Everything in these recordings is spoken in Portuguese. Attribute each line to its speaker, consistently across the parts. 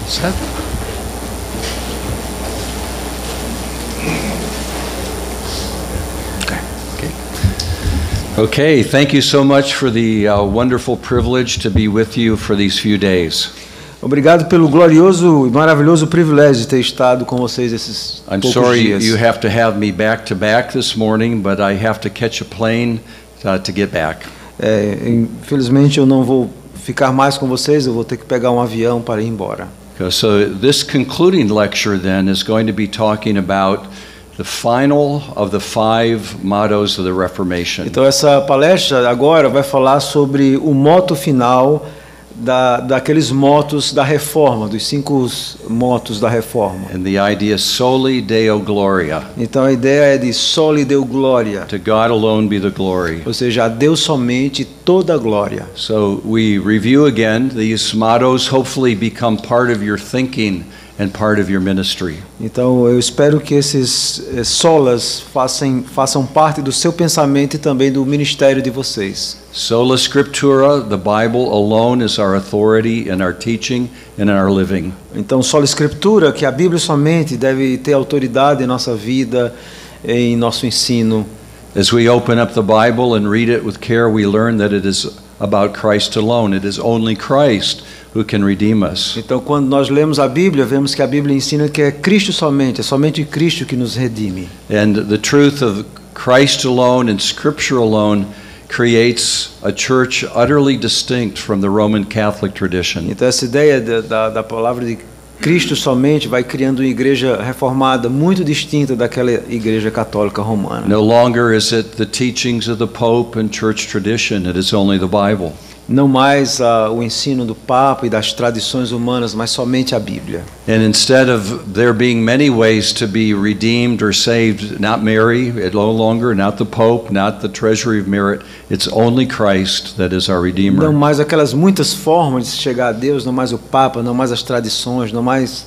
Speaker 1: Certo? Okay, thank you so much for the wonderful privilege to be with you for these few days.
Speaker 2: Obrigado pelo glorioso e maravilhoso privilégio de ter estado com vocês esses
Speaker 1: I'm
Speaker 2: poucos
Speaker 1: sorry
Speaker 2: dias.
Speaker 1: you have to have me back to back this morning, but I have to catch a plane to get back.
Speaker 2: Infelizmente eu não vou ficar mais com vocês, eu vou ter que pegar um avião para ir embora.
Speaker 1: So this concluding lecture then is going to be talking about the final of the 5 mottos of the Reformation.
Speaker 2: Então essa palestra agora vai falar sobre o moto final daqueles motos da reforma, dos 5 motos da reforma.
Speaker 1: And the idea soli Deo gloria.
Speaker 2: Então a ideia é de soli Deo gloria.
Speaker 1: To God alone be the glory.
Speaker 2: Ou seja, a Deus somente toda a glória.
Speaker 1: So we review again these mottos, hopefully become part of your thinking and part of your ministry.
Speaker 2: Então eu espero que esses solas façam parte do seu pensamento e também do ministério de vocês.
Speaker 1: Sola Scriptura, the Bible alone is our authority in our teaching and in our living.
Speaker 2: Então sola Escritura, que a Bíblia somente deve ter autoridade em nossa vida, em nosso ensino.
Speaker 1: As we open up the Bible and read it with care, we learn that it is about Christ alone. It is only Christ who can redeem us.
Speaker 2: Então, quando nós lemos a Bíblia, vemos que a Bíblia ensina que é Cristo somente, é somente Cristo que nos redime.
Speaker 1: And the truth of Christ alone and Scripture alone creates a church utterly distinct from the Roman Catholic tradition.
Speaker 2: Então, essa ideia da palavra de Cristo somente vai criando uma igreja reformada muito distinta daquela igreja católica romana.
Speaker 1: No longer is it the teachings of the Pope and church tradition, it is only the Bible.
Speaker 2: Não mais o ensino do Papa e das tradições humanas, mas somente a Bíblia.
Speaker 1: And instead of there being many ways to be redeemed or saved, not Mary, no longer, not the Pope, not the treasury of merit, it's only Christ that is our Redeemer.
Speaker 2: Não mais aquelas muitas formas de chegar a Deus, não mais o Papa, não mais as tradições, não mais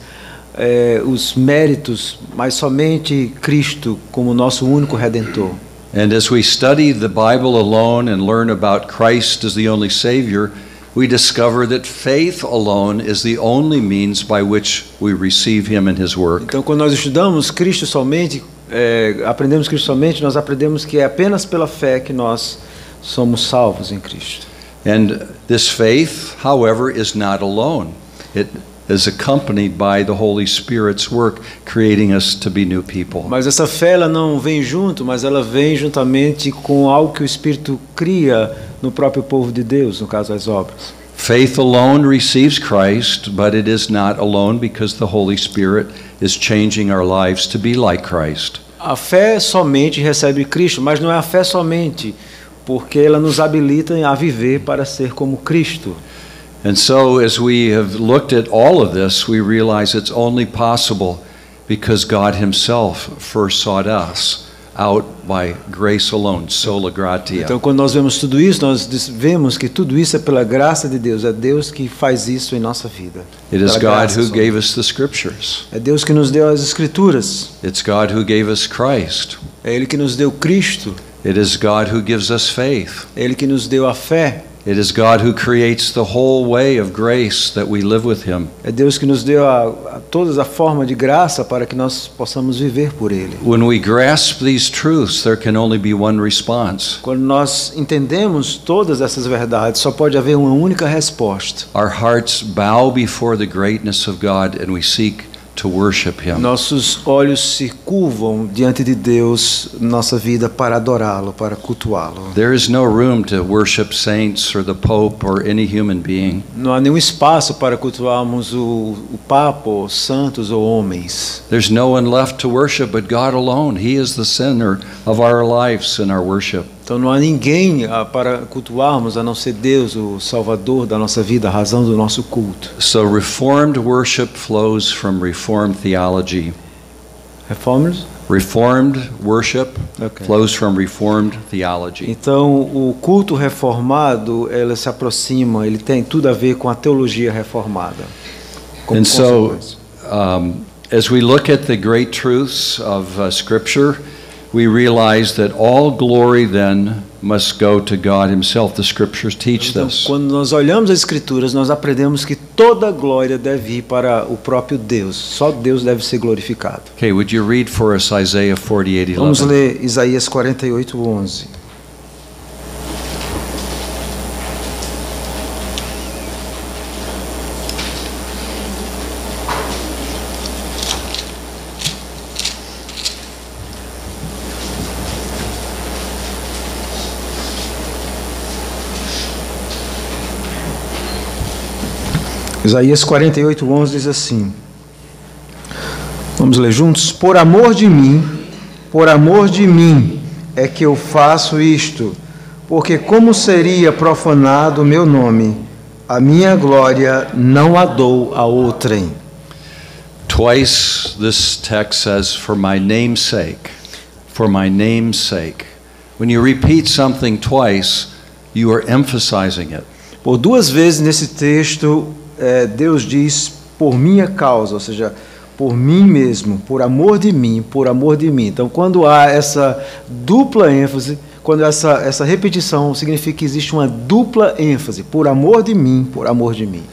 Speaker 2: os méritos, mas somente Cristo como nosso único Redentor.
Speaker 1: And as we study the Bible alone and learn about Christ as the only Savior, we discover that faith alone is the only means by which we receive Him and His work.
Speaker 2: Então, quando nós estudamos Cristo somente, aprendemos Cristo somente, nós aprendemos que é apenas pela fé que nós somos salvos em Cristo.
Speaker 1: And this faith, however, is not alone. It is accompanied by the Holy Spirit's work, creating us to be new people.
Speaker 2: Mas essa fé ela não vem junto, mas ela vem juntamente com algo que o Espírito cria no próprio povo de Deus, no caso as obras.
Speaker 1: Faith alone receives Christ, but it is not alone because the Holy Spirit is changing our lives to be like Christ.
Speaker 2: A fé somente recebe Cristo, mas não é a fé somente, porque ela nos habilita a viver para ser como Cristo.
Speaker 1: And so as we have looked at all of this, we realize it's only possible because God Himself first sought us out by grace alone, sola gratia.
Speaker 2: Então, quando nós vemos tudo isso, nós vemos que tudo isso é pela graça de Deus. É Deus que faz isso em nossa vida.
Speaker 1: It is
Speaker 2: Pela
Speaker 1: God
Speaker 2: graça
Speaker 1: who
Speaker 2: só.
Speaker 1: gave us the Scriptures.
Speaker 2: É Deus que nos deu as Escrituras.
Speaker 1: It's God who gave us Christ.
Speaker 2: É Ele que nos deu Cristo.
Speaker 1: It is God who gives us faith.
Speaker 2: É Ele que nos deu a fé.
Speaker 1: It is God who creates the whole way of grace that we live with Him.
Speaker 2: É Deus que nos deu toda a forma de graça para que nós possamos viver por Ele.
Speaker 1: When we grasp these truths, there can only be one response.
Speaker 2: Quando nós entendemos todas essas verdades, só pode haver uma única resposta.
Speaker 1: Our hearts bow before the greatness of God and we seek to worship Him.
Speaker 2: Nossos olhos se curvam diante de Deus, nossa vida, para adorá-lo, para cultuá-lo.
Speaker 1: There is no room to worship saints or the Pope or any human being.
Speaker 2: Não há nenhum espaço para cultuarmos o Papa, os santos ou homens.
Speaker 1: There's no one left to worship but God alone. He is the center of our lives and our worship.
Speaker 2: Então não há ninguém para cultuarmos a não ser Deus, o Salvador da nossa vida, a razão do nosso culto.
Speaker 1: So Reformed worship flows from Reformed theology.
Speaker 2: Reformers?
Speaker 1: Reformed worship
Speaker 2: Okay.
Speaker 1: flows from Reformed theology.
Speaker 2: Então o culto reformado, ele se aproxima, ele tem tudo a ver com a teologia reformada. Como
Speaker 1: And so,
Speaker 2: consequência.
Speaker 1: as we look at the great truths of Scripture, we realize that all glory then must go to God himself. The scriptures teach
Speaker 2: Então,
Speaker 1: this.
Speaker 2: quando nós olhamos as Escrituras, nós aprendemos que toda glória deve ir para o próprio Deus. Só Deus deve ser glorificado.
Speaker 1: Okay, would you read for us Isaiah 48:11?
Speaker 2: Vamos ler Isaías 48:11. Isaías 48:11 diz assim, vamos ler juntos? Por amor de mim é que eu faço isto, porque como seria profanado o meu nome, a minha glória não a dou a outrem.
Speaker 1: Twice this text says, for my name's sake. For my name's sake. When you repeat something twice, you are emphasizing it.
Speaker 2: Por duas vezes nesse texto, Deus diz por minha causa, ou seja, por mim mesmo, por amor de mim, por amor de mim. Então, quando há essa dupla ênfase, quando essa repetição significa que existe uma dupla ênfase, por amor de mim, por amor de mim.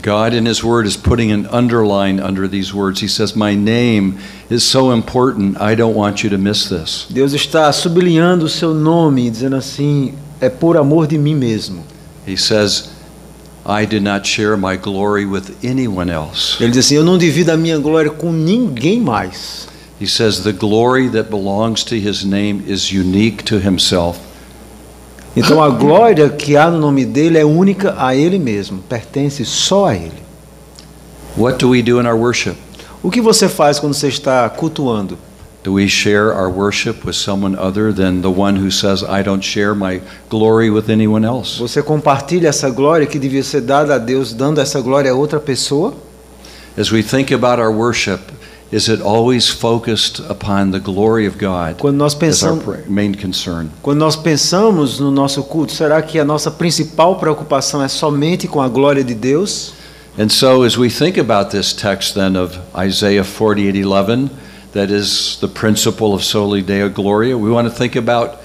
Speaker 1: God in his word is putting an underline under these words. He says, my name is so important, I don't want you to miss this.
Speaker 2: Deus está sublinhando o seu nome, dizendo assim, é por amor de mim mesmo.
Speaker 1: He says, I did not share my glory with anyone else.
Speaker 2: Ele diz assim, eu não divido a minha glória com ninguém mais.
Speaker 1: He says the glory that belongs to his name is unique to himself.
Speaker 2: Então a glória que há no nome dele é única a ele mesmo, pertence só a ele.
Speaker 1: What do we do in our worship?
Speaker 2: O que você faz quando você está cultuando?
Speaker 1: Do we share our worship with someone other than the one who says, I don't share my glory with anyone else?
Speaker 2: Você compartilha essa glória que devia ser dada a Deus, dando essa glória a outra pessoa?
Speaker 1: As we think about our worship, is it always focused upon the glory of God
Speaker 2: Quando nós
Speaker 1: as our
Speaker 2: pensamos,
Speaker 1: main concern?
Speaker 2: quando nós pensamos no nosso culto, será que a nossa principal preocupação é somente com a glória de Deus?
Speaker 1: And so as we think about this text then of Isaiah 48:11, that is the principle of Soli Deo Gloria, we want to think about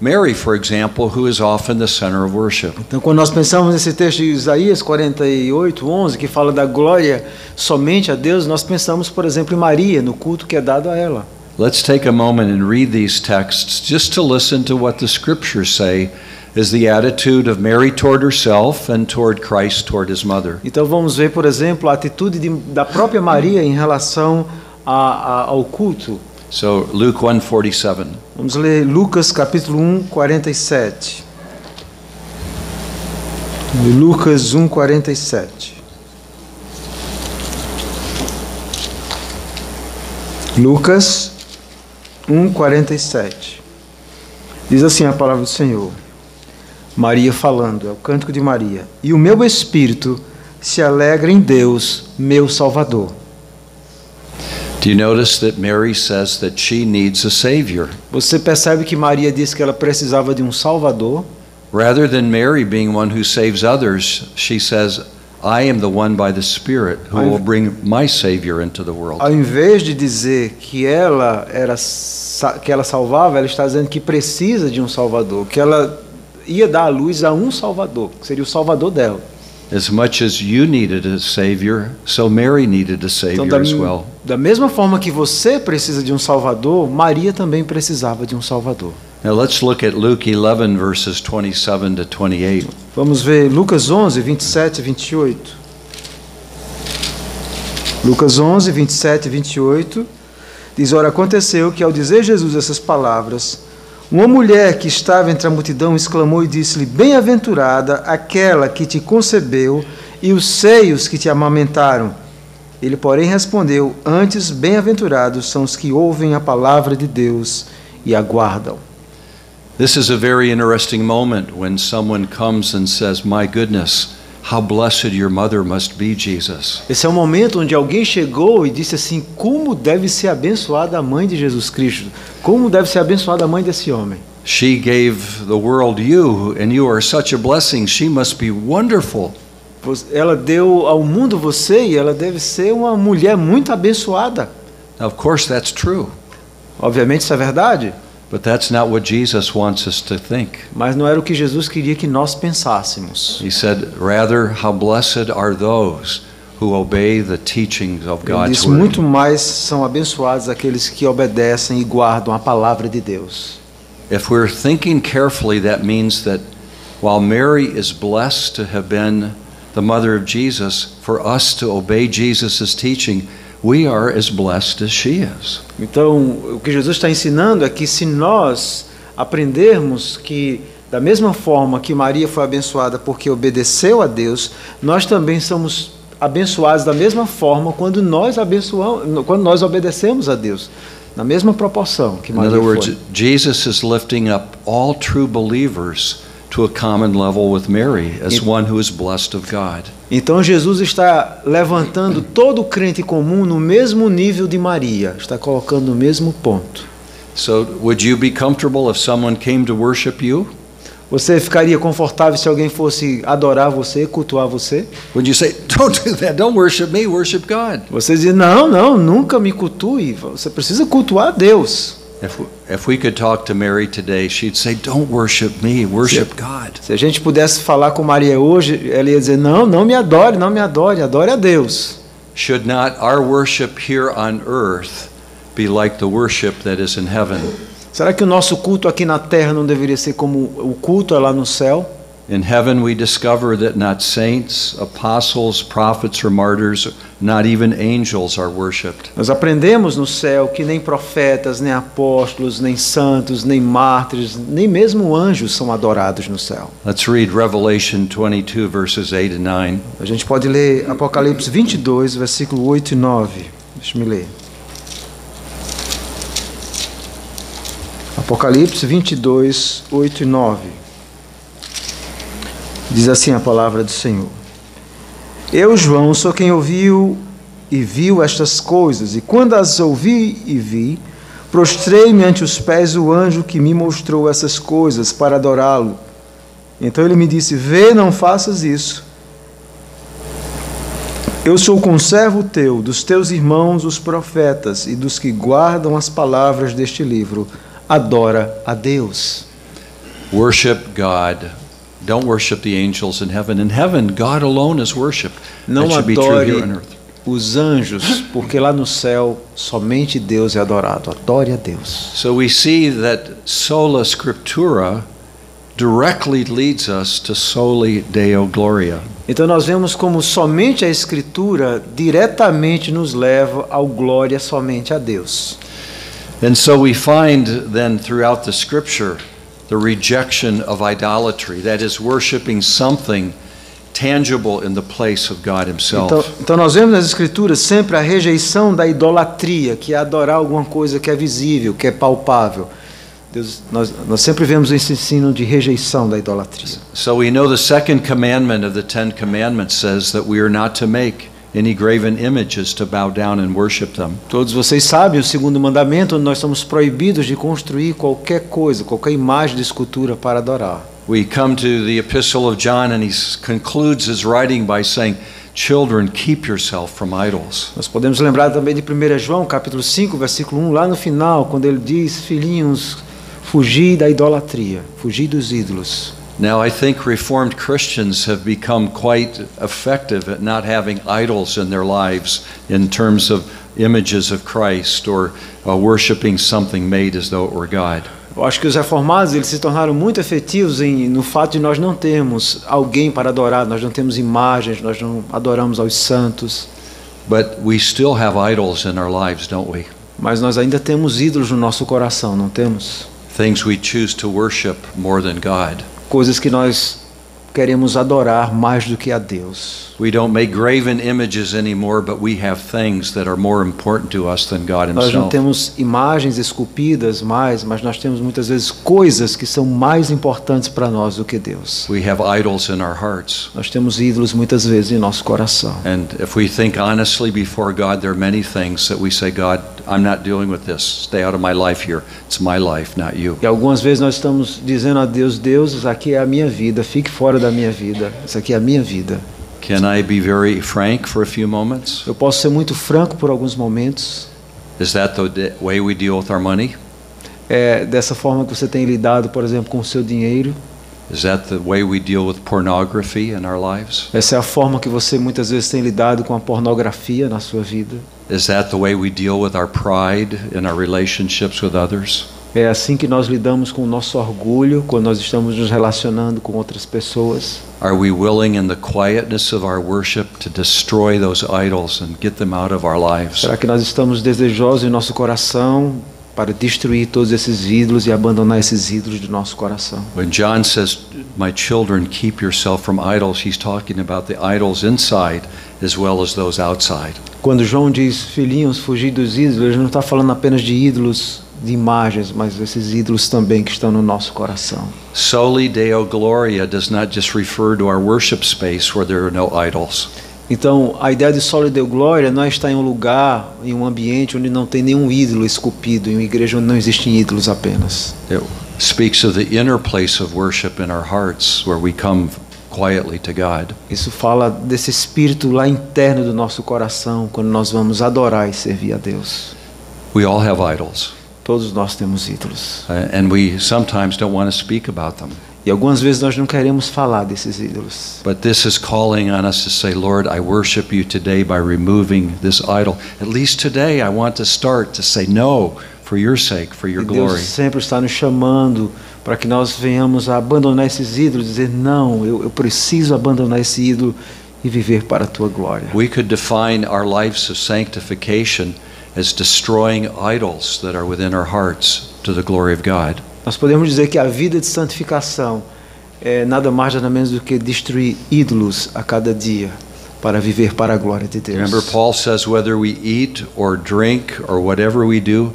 Speaker 1: Mary, for example, who is often the center of worship.
Speaker 2: Então, quando nós pensamos nesse texto de Isaías 48:11, que fala da glória somente a Deus, nós pensamos, por exemplo, em Maria, no culto que é dado a ela.
Speaker 1: Let's take a moment and read these texts just to listen to what the scriptures say is the attitude of Mary toward herself and toward Christ toward his mother.
Speaker 2: Então, vamos ver, por exemplo, a atitude da própria Maria em relação ao culto.
Speaker 1: So Luke 1:47.
Speaker 2: Vamos ler Lucas capítulo 1:47. Lucas 1:47. Lucas 1:47. Diz assim a palavra do Senhor. Maria falando, é o cântico de Maria. E o meu espírito se alegra em Deus, meu Salvador.
Speaker 1: Do you notice that Mary says that she needs a savior?
Speaker 2: Você percebe que Maria disse que ela precisava de um Salvador?
Speaker 1: Rather than Mary being one who saves others, she says, I am the one by the Spirit who will bring my savior into the world.
Speaker 2: Ao invés de dizer que ela salvava, ela está dizendo que precisa de um Salvador, que ela ia dar à luz a um Salvador, que seria o Salvador dela.
Speaker 1: As much as you needed a savior, so Mary needed a
Speaker 2: Então,
Speaker 1: savior as well.
Speaker 2: da mesma forma que você precisa de um Salvador, Maria também precisava de um Salvador.
Speaker 1: Now let's look at Luke 11 verses 27 to 28.
Speaker 2: Vamos ver Lucas 11, 27 e 28. Lucas 11, 27 e 28. Diz, ora, aconteceu que ao dizer Jesus essas palavras, uma mulher que estava entre a multidão exclamou e disse-lhe, bem-aventurada aquela que te concebeu e os seios que te amamentaram. Ele, porém, respondeu, antes bem-aventurados são os que ouvem a palavra de Deus e aguardam.
Speaker 1: This is a very interesting moment when someone comes and says, my goodness, how blessed your mother must be, Jesus.
Speaker 2: Esse é o momento onde alguém chegou e disse assim, como deve ser abençoada a mãe de Jesus Cristo? Como deve ser abençoada a mãe desse homem?
Speaker 1: She gave the world you, and you are such a blessing. She must be wonderful.
Speaker 2: Ela deu ao mundo você e ela deve ser uma mulher muito abençoada.
Speaker 1: Now, of course, that's true.
Speaker 2: Obviamente isso é verdade.
Speaker 1: But that's not what Jesus wants us to think.
Speaker 2: Mas não era o que Jesus queria que nós pensássemos.
Speaker 1: He said, rather, how blessed are those who obey the teachings of
Speaker 2: Ele
Speaker 1: God's
Speaker 2: disse,
Speaker 1: word.
Speaker 2: muito mais são abençoados aqueles que obedecem e guardam a palavra de Deus.
Speaker 1: If we're thinking carefully, that means that while Mary is blessed to have been the mother of Jesus, for us to obey Jesus' teaching, we are as blessed as she is.
Speaker 2: Então, o que Jesus está ensinando é que se nós aprendermos que da mesma forma que Maria foi abençoada porque obedeceu a Deus, nós também somos abençoados da mesma forma quando nós obedecemos a Deus, na mesma proporção que
Speaker 1: In
Speaker 2: Maria
Speaker 1: other words,
Speaker 2: foi.
Speaker 1: Jesus is lifting up all true believers to a common level with Mary as one who is blessed of God.
Speaker 2: Então Jesus está levantando todo crente comum no mesmo nível de Maria, está colocando no mesmo ponto.
Speaker 1: So, would you be comfortable if someone came to worship you?
Speaker 2: Você ficaria confortável se alguém fosse adorar você, cultuar você?
Speaker 1: Would you say, don't do that, don't worship me, worship God?
Speaker 2: Você diz, não, nunca me cultue, você precisa cultuar a Deus.
Speaker 1: If we could talk to Mary today, she'd say, don't worship me, worship God.
Speaker 2: Se a gente pudesse falar com Maria hoje, ela ia dizer, não me adore, adore a Deus.
Speaker 1: Should not our worship here on earth be like the worship that is in heaven?
Speaker 2: Será que o nosso culto aqui na terra não deveria ser como o culto lá no céu?
Speaker 1: In heaven we discover that not saints, apostles, prophets or martyrs, not even angels are worshipped.
Speaker 2: Nós aprendemos no céu que nem profetas, nem apóstolos, nem santos, nem mártires, nem mesmo anjos são adorados no céu.
Speaker 1: Let's read Revelation 22 verses 8 and 9.
Speaker 2: A gente pode ler Apocalipse 22, versículo 8 e 9. Deixa-me ler. Apocalipse 22, 8 e 9. Diz assim a palavra do Senhor. Eu, João, sou quem ouviu e viu estas coisas, e quando as ouvi e vi, prostrei-me ante os pés do anjo que me mostrou essas coisas para adorá-lo. Então ele me disse, vê, não faças isso. Eu sou conservo teu, dos teus irmãos, os profetas, e dos que guardam as palavras deste livro. Adora a Deus.
Speaker 1: Worship God. Don't worship the angels in heaven. In heaven, God alone is worshipped.
Speaker 2: Não
Speaker 1: That should be true here on
Speaker 2: adore
Speaker 1: earth.
Speaker 2: os anjos, porque lá no céu somente Deus é adorado. Adore a Deus.
Speaker 1: So we see that sola scriptura directly leads us to soli Deo Gloria.
Speaker 2: Então nós vemos como somente a Escritura diretamente nos leva ao glória somente a Deus.
Speaker 1: And so we find then throughout the scripture the rejection of idolatry, that is worshiping something tangible in the place of God himself.
Speaker 2: Então nós vemos nas Escrituras sempre a rejeição da idolatria, que é adorar alguma coisa que é visível, que é palpável. Nós sempre vemos esse ensino de rejeição da idolatria.
Speaker 1: So we know the second commandment of the Ten Commandments says that we are not to make any graven images to bow down and worship them.
Speaker 2: Todos vocês sabem o segundo mandamento, onde nós somos proibidos de construir qualquer coisa, qualquer imagem de escultura para adorar.
Speaker 1: We come to the Epistle of John and he concludes his writing by saying, children, keep yourself from idols.
Speaker 2: Nós podemos lembrar também de 1 João, capítulo 5, versículo 1, lá no final, quando ele diz, filhinhos, fugi da idolatria, fugi dos ídolos.
Speaker 1: Now, I think Reformed Christians have become quite effective at not having idols in their lives in terms of images of Christ or worshiping something made as though it were God.
Speaker 2: Eu acho que os reformados eles se tornaram muito efetivos no fato de nós não termos alguém para adorar, nós não temos imagens, nós não adoramos aos santos.
Speaker 1: But we still have idols in our lives, don't we?
Speaker 2: Mas nós ainda temos ídolos no nosso coração, não temos?
Speaker 1: Things we choose to worship more than God.
Speaker 2: Coisas que nós queremos adorar mais do que a Deus.
Speaker 1: We don't make graven images anymore, but we have things that are more important to us than God
Speaker 2: Nós não
Speaker 1: himself.
Speaker 2: temos imagens esculpidas mais, mas nós temos muitas vezes coisas que são mais importantes para nós do que Deus.
Speaker 1: We have idols in our hearts.
Speaker 2: Nós temos ídolos muitas vezes em nosso coração.
Speaker 1: And if we think honestly before God, there are many things that we say, God, I'm not dealing with this. Stay out of my life here. It's my life, not you.
Speaker 2: E algumas vezes nós estamos dizendo a Deus, Deus, isso aqui é a minha vida, fique fora da minha vida. Isso aqui é a minha vida.
Speaker 1: Can I be very frank for a few moments?
Speaker 2: Eu posso ser muito franco por alguns momentos.
Speaker 1: Is that the way we deal with our money?
Speaker 2: É dessa forma que você tem lidado, por exemplo, com o seu dinheiro?
Speaker 1: Is that the way we deal with pornography in our lives?
Speaker 2: Essa é a forma que você muitas vezes tem lidado com a pornografia na sua vida?
Speaker 1: Is that the way we deal with our pride in our relationships with others?
Speaker 2: É assim que nós lidamos com o nosso orgulho quando nós estamos nos relacionando com outras pessoas?
Speaker 1: Are we willing in the quietness of our worship to destroy those idols and get them out of our lives?
Speaker 2: Será que nós estamos desejosos em nosso coração para destruir todos esses ídolos e abandonar esses ídolos do nosso coração?
Speaker 1: When John says, "My children, keep yourself from idols," he's talking about the idols inside as well as those outside.
Speaker 2: Quando João diz, filhinhos, fugir dos ídolos, ele não está falando apenas de ídolos, de imagens, mas esses ídolos também que estão no nosso coração.
Speaker 1: Soli Deo Gloria does not just refer to our worship space where there are no idols.
Speaker 2: Então, a ideia de Soli Deo Gloria não é estar em um lugar, em um ambiente onde não tem nenhum ídolo esculpido, em uma igreja onde não existem ídolos apenas.
Speaker 1: It speaks of the inner place of worship in our hearts where we come quietly to God.
Speaker 2: Isso fala desse espírito lá interno do nosso coração, quando nós vamos adorar e servir a Deus.
Speaker 1: We all have idols,
Speaker 2: Todos nós temos ídolos.
Speaker 1: and we sometimes don't want to speak about them.
Speaker 2: E algumas vezes nós não queremos falar desses ídolos.
Speaker 1: But this is calling on us to say, Lord, I worship you today by removing this idol. At least today I want to start to say no for your sake, for your
Speaker 2: E Deus
Speaker 1: glory.
Speaker 2: sempre está nos chamando para que nós venhamos a abandonar esses ídolos, dizer, não, eu preciso abandonar esse ídolo e viver para a tua glória.
Speaker 1: We could define our lives of sanctification as destroying idols that are within our hearts to the glory of God.
Speaker 2: Nós podemos dizer que a vida de santificação é nada mais nada menos do que destruir ídolos a cada dia para viver para a glória de Deus.
Speaker 1: Remember, Paul says, whether we eat or drink or whatever we do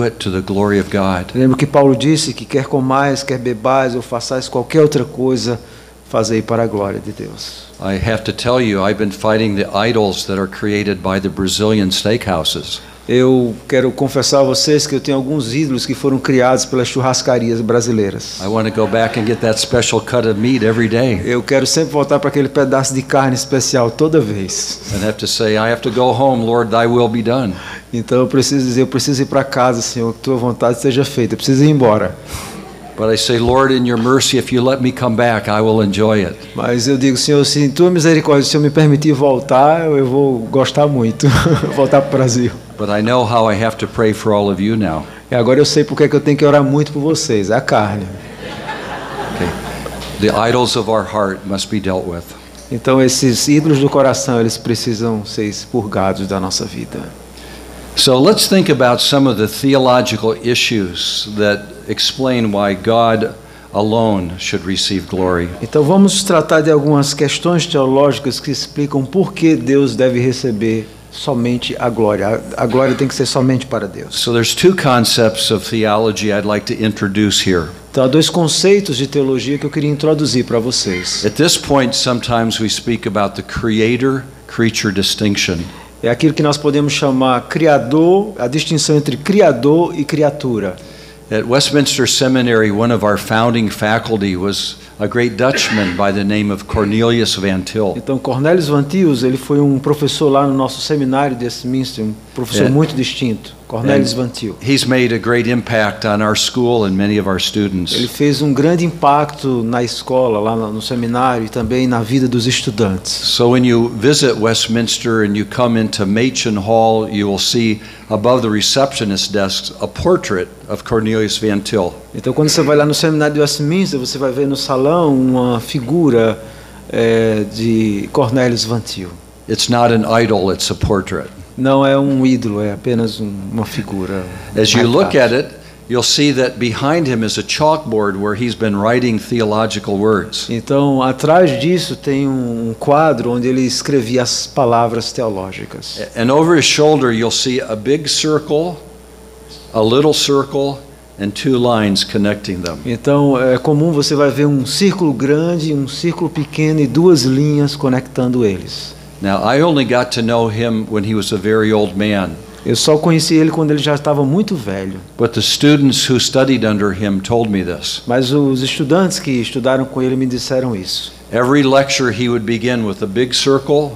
Speaker 1: it to the glory of God.
Speaker 2: Lembra que Paulo disse que quer comais, quer bebais ou façais qualquer outra coisa, fazei para a glória de Deus.
Speaker 1: I have to tell you, I've been fighting the idols that are created by the Brazilian steakhouses.
Speaker 2: Eu quero confessar a vocês que eu tenho alguns ídolos que foram criados pelas churrascarias brasileiras.
Speaker 1: I want to go back and get that special cut of meat every day.
Speaker 2: Eu quero sempre voltar para aquele pedaço de carne especial toda vez.
Speaker 1: And have to say, I have to go home, Lord, thy will be done.
Speaker 2: Então eu preciso dizer, eu preciso ir para casa, Senhor, que tua vontade seja feita. Eu preciso ir embora.
Speaker 1: But I say, Lord, in your mercy, if you let me come back, I will enjoy it.
Speaker 2: Mas eu digo, Senhor, se em tua misericórdia, se eu me permitir voltar, eu vou gostar muito. Voltar para o Brasil.
Speaker 1: But I know how I have to pray for all of you now.
Speaker 2: E agora eu sei porque que eu tenho que orar muito por vocês. É a carne.
Speaker 1: Okay. The idols of our heart must be dealt with.
Speaker 2: Então esses ídolos do coração, eles precisam ser expurgados da nossa vida.
Speaker 1: So let's think about some of the theological issues that explain why God alone should receive glory.
Speaker 2: Então vamos tratar de algumas questões teológicas que explicam por que Deus deve receber somente a glória. A glória tem que ser somente para Deus.
Speaker 1: So there's two concepts of theology I'd like to introduce here.
Speaker 2: Então há dois conceitos de teologia que eu queria introduzir para vocês.
Speaker 1: At this point, sometimes we speak about the creator-creature distinction.
Speaker 2: É aquilo que nós podemos chamar criador, a distinção entre criador e criatura.
Speaker 1: At Westminster Seminary, one of our founding faculty was a great Dutchman by the name of Cornelius Van Til.
Speaker 2: Então Cornelius Van Til, ele foi um professor lá no nosso seminário de Westminster, um professor muito distinto. Cornelius Van Til.
Speaker 1: He's made a great impact on our school and many of our students.
Speaker 2: Ele fez um grande impacto na escola, lá no seminário e também na vida dos estudantes.
Speaker 1: So when you visit Westminster and you come into Machen Hall, you will see above the receptionist desk a portrait of Cornelius Van Til.
Speaker 2: Então quando você vai lá no seminário de Westminster, você vai ver no salão uma figura de Cornelius Van Til.
Speaker 1: It's not an idol, it's a portrait.
Speaker 2: Não é um ídolo, é apenas uma figura.
Speaker 1: As you look at it, you'll see that behind him is a chalkboard where he's been writing theological words.
Speaker 2: Então, atrás disso tem um quadro onde ele escrevia as palavras teológicas.
Speaker 1: And over his shoulder you'll see a big circle, a little circle, and two lines connecting them.
Speaker 2: Então, é comum você vai ver um círculo grande, um círculo pequeno e duas linhas conectando eles.
Speaker 1: Now, I only got to know him when he was a very old man.
Speaker 2: Eu só conheci ele quando ele já estava muito velho.
Speaker 1: But the students who studied under him told me this.
Speaker 2: Mas os estudantes que estudaram com ele me disseram isso.
Speaker 1: Every lecture he would begin with a big circle,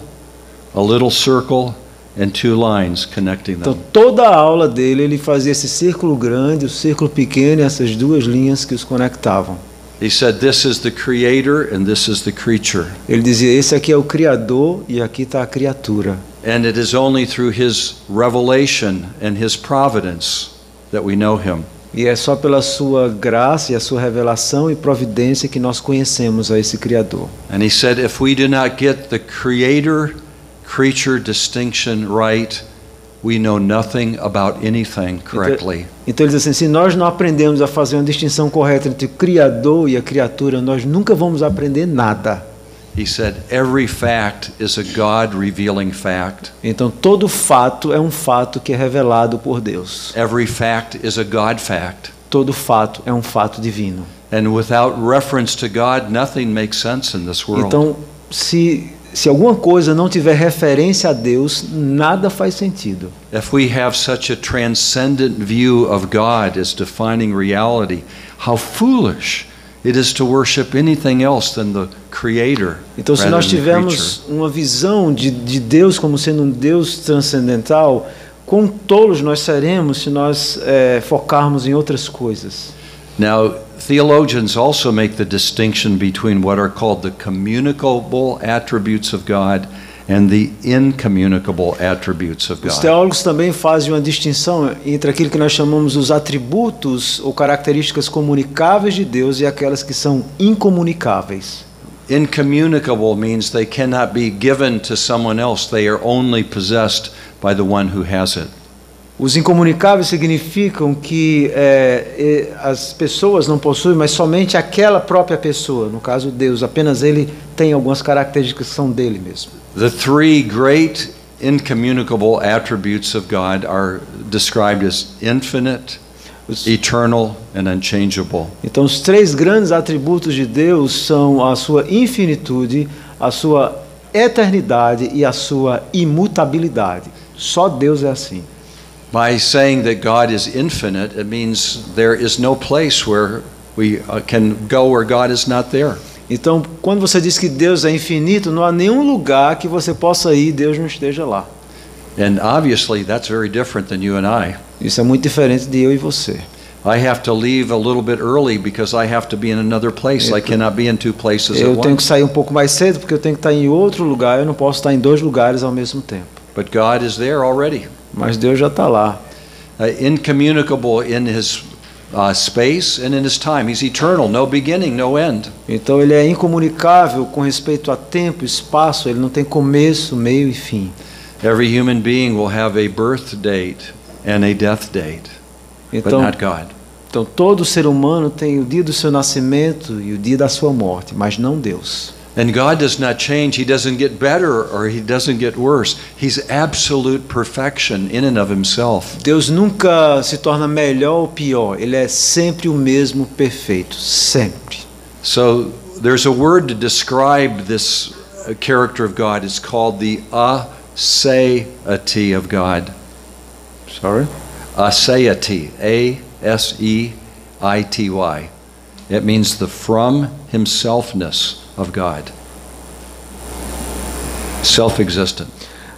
Speaker 1: a little circle, and 2 lines connecting
Speaker 2: Então,
Speaker 1: them.
Speaker 2: toda a aula dele, ele fazia esse círculo grande, o círculo pequeno e essas 2 linhas que os conectavam.
Speaker 1: He said, this is the creator and this is the creature.
Speaker 2: Ele dizia, esse aqui é o Criador e aqui está a criatura.
Speaker 1: And it is only through his revelation and his providence that we know him.
Speaker 2: E é só pela sua graça e a sua revelação e providência que nós conhecemos a esse Criador.
Speaker 1: And he said, if we do not get the creator-creature distinction right, we know nothing about anything correctly.
Speaker 2: Então ele diz assim, se nós não aprendemos a fazer uma distinção correta entre o Criador e a criatura, nós nunca vamos aprender nada.
Speaker 1: He said, every fact is a God-revealing fact.
Speaker 2: Então todo fato é um fato que é revelado por Deus.
Speaker 1: Every fact is a God fact.
Speaker 2: Todo fato é um fato divino.
Speaker 1: And without reference to God, nothing makes sense in this world.
Speaker 2: Então, se alguma coisa não tiver referência a Deus, nada faz sentido.
Speaker 1: If we have such a transcendent view of God as defining reality, how foolish it is to worship anything else than the Creator
Speaker 2: Então, se
Speaker 1: rather
Speaker 2: nós
Speaker 1: than the creature.
Speaker 2: tivermos uma visão de Deus como sendo um Deus transcendental, quão tolos nós seremos se nós focarmos em outras coisas.
Speaker 1: Now, theologians also make the distinction between what are called the communicable attributes of God and the incommunicable attributes of
Speaker 2: Os
Speaker 1: God.
Speaker 2: teólogos também fazem uma distinção entre aquilo que nós chamamos os atributos ou características comunicáveis de Deus e aquelas que são incomunicáveis.
Speaker 1: Incommunicable means they cannot be given to someone else. They are only possessed by the one who has it.
Speaker 2: Os incomunicáveis significam que as pessoas não possuem, mas somente aquela própria pessoa, no caso Deus, apenas Ele tem algumas características que são dele mesmo.
Speaker 1: The 3 great incommunicable attributes of God are described as infinite, eternal, and unchangeable.
Speaker 2: Então, os 3 grandes atributos de Deus são a sua infinitude, a sua eternidade e a sua imutabilidade. Só Deus é assim.
Speaker 1: By saying that God is infinite, it means there is no place where we can go where God is not there.
Speaker 2: Então, quando você diz que Deus é infinito, não há nenhum lugar que você possa ir e Deus não esteja lá.
Speaker 1: And obviously that's very different than you and I.
Speaker 2: Isso é muito diferente de eu e você.
Speaker 1: I have to leave a little bit early because I have to be in another place. I cannot be in 2 places at
Speaker 2: Eu tenho que
Speaker 1: once.
Speaker 2: sair um pouco mais cedo porque eu tenho que estar em outro lugar, eu não posso estar em 2 lugares ao mesmo tempo.
Speaker 1: But God is there already.
Speaker 2: Mas Deus já está lá.
Speaker 1: Incommunicable in his space and in his time. He's eternal, no beginning, no end.
Speaker 2: Então ele é incomunicável com respeito a tempo, espaço, ele não tem começo, meio e fim.
Speaker 1: Every human being will have a birth date and a death date, but
Speaker 2: Então,
Speaker 1: not God.
Speaker 2: então todo ser humano tem o dia do seu nascimento e o dia da sua morte, mas não Deus.
Speaker 1: And God does not change. He doesn't get better or he doesn't get worse. He's absolute perfection in and of himself.
Speaker 2: Deus nunca se torna melhor ou pior, ele é sempre o mesmo perfeito, sempre.
Speaker 1: So there's a word to describe this character of God. It's called the aseity of God.
Speaker 2: Sorry?
Speaker 1: Aseity, A-S-E-I-T-Y. It means the from himselfness of God. Self-existent.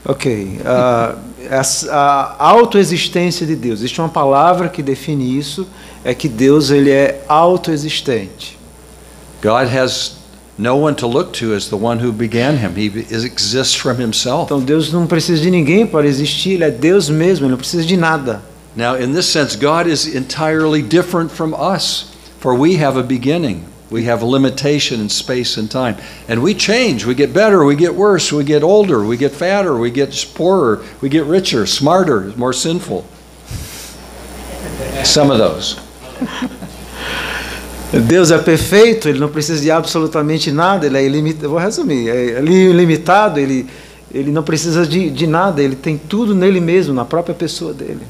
Speaker 2: Ok. A autoexistência de Deus. Existe uma palavra que define isso, é que Deus ele é autoexistente.
Speaker 1: God has no one to look to as the one who began him. He exists from himself.
Speaker 2: Então Deus não precisa de ninguém para existir, ele é Deus mesmo, ele não precisa de nada.
Speaker 1: Now, in this sense, God is entirely different from us, for we have a beginning. We have a limitation in space and time. And we change. We get better, we get worse, we get older, we get fatter, we get poorer, we get richer, smarter, more sinful. Some of those.
Speaker 2: Deus é perfeito, ele não precisa de absolutamente nada, ele é ilimitado. Vou resumir, é ilimitado, ele não precisa de nada, ele tem tudo nele mesmo, na própria pessoa dele.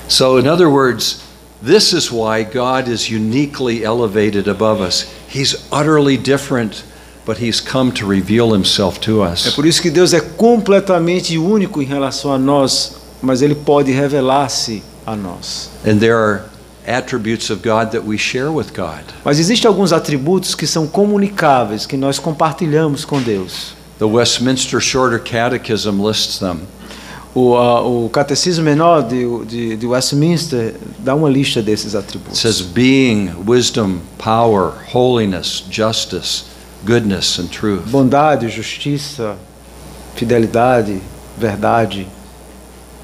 Speaker 1: So, in other words, this is why God is uniquely elevated above us. He's utterly different, but he's come to reveal himself to
Speaker 2: É
Speaker 1: us.
Speaker 2: por isso que Deus é completamente único em relação a nós, mas ele pode revelar-se a nós.
Speaker 1: And there are attributes of God that we share with God.
Speaker 2: Mas existem alguns atributos que são comunicáveis, que nós compartilhamos com Deus.
Speaker 1: The Westminster Shorter Catechism lists them.
Speaker 2: O Catecismo Menor de Westminster dá uma lista desses
Speaker 1: It
Speaker 2: atributos.
Speaker 1: says being, wisdom, power, holiness, justice, goodness, and truth.
Speaker 2: Bondade, justiça, fidelidade, verdade,